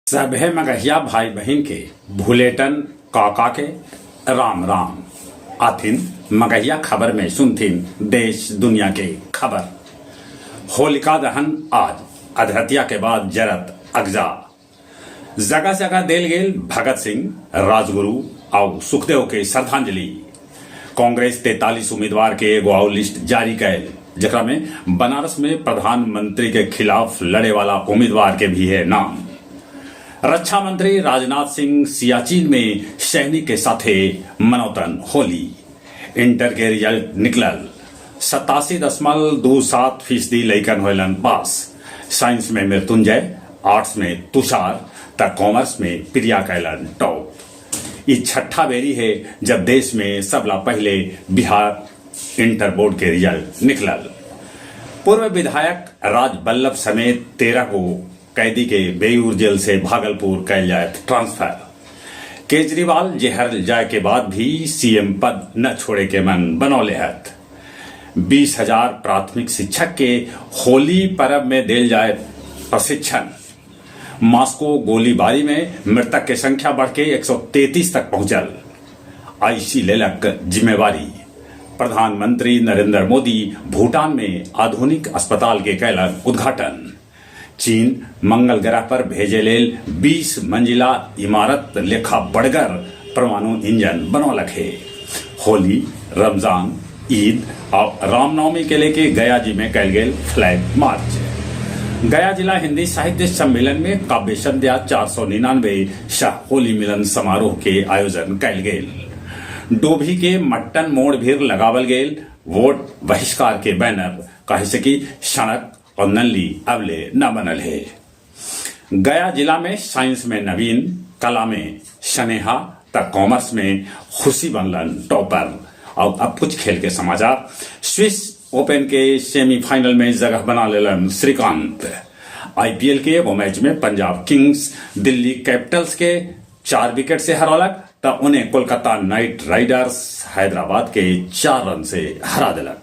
सभे मगहिया भाई बहन के भूलेटन काका के राम राम आथिन मगहिया खबर में सुनथिन देश दुनिया के खबर। होलिका दहन आज अधरतिया के बाद जरत अगजा जगह जगह देल गेल भगत सिंह, राजगुरु और सुखदेव के श्रद्धांजलि। कांग्रेस 43 उम्मीदवार के एगो और लिस्ट जारी कैल, जकरा में बनारस में प्रधानमंत्री के खिलाफ लड़े वाला उम्मीदवार के भी है नाम। रक्षा मंत्री राजनाथ सिंह सियाचिन में सैनिक के साथे मनौतन होली। इंटर के रिजल्ट निकलल, 87.27% लइकन होलन पास। साइंस में मृत्युंजय, आर्ट्स में तुषार तक कॉमर्स में प्रिया कैलन टॉप। ये छठा बेरी है जब देश में सबला पहले बिहार इंटर बोर्ड के रिजल्ट निकलल। पूर्व विधायक राज बल्लभ समेत 13 को कैदी के बेऊर जेल से भागलपुर कैल जाए ट्रांसफर। केजरीवाल जेहर जाए के बाद भी सीएम पद न छोड़े के मन बनौले हत। 20,000 प्राथमिक शिक्षक के होली पर्व में देल जाए प्रशिक्षण। मास्को गोलीबारी में मृतक की संख्या बढ़ के 133 तक पहुंचल। आईसी लेलक जिम्मेवारी। प्रधानमंत्री नरेंद्र मोदी भूटान में आधुनिक अस्पताल के कैलन उद्घाटन। चीन मंगल ग्रह पर भेजे लेल 20 मंजिला इमारत लेखा बड़गर परमाणु इंजन बनौलक है। होली, रमजान, ईद और रामनवमी के लेके गया जी में कैल गेल फ्लैग मार्च। गया जिला हिंदी साहित्य सम्मेलन में काव्य संध्या 499 शाह होली मिलन समारोह के आयोजन कैल गेल। डोभी के मट्टन मोड़ भीर लगावल गेल वोट बहिष्कार के बैनर, कहे से कि सड़क और नल्ली अबले न बनल है। गया जिला में साइंस में नवीन, कला में स्नेहा तक कॉमर्स में खुशी बनलन टॉपर। और अब कुछ खेल के समाचार। स्विस ओपन के सेमीफाइनल में जगह बना लेलन श्रीकांत। आईपीएल के वो मैच में पंजाब किंग्स दिल्ली कैपिटल्स के 4 विकेट से हरौलक, तब उन्हें कोलकाता नाइट राइडर्स हैदराबाद के 4 रन से हरा दिलक।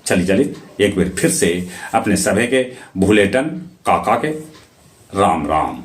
चली एक बार फिर से अपने सभे के भूलेटन काका के राम राम।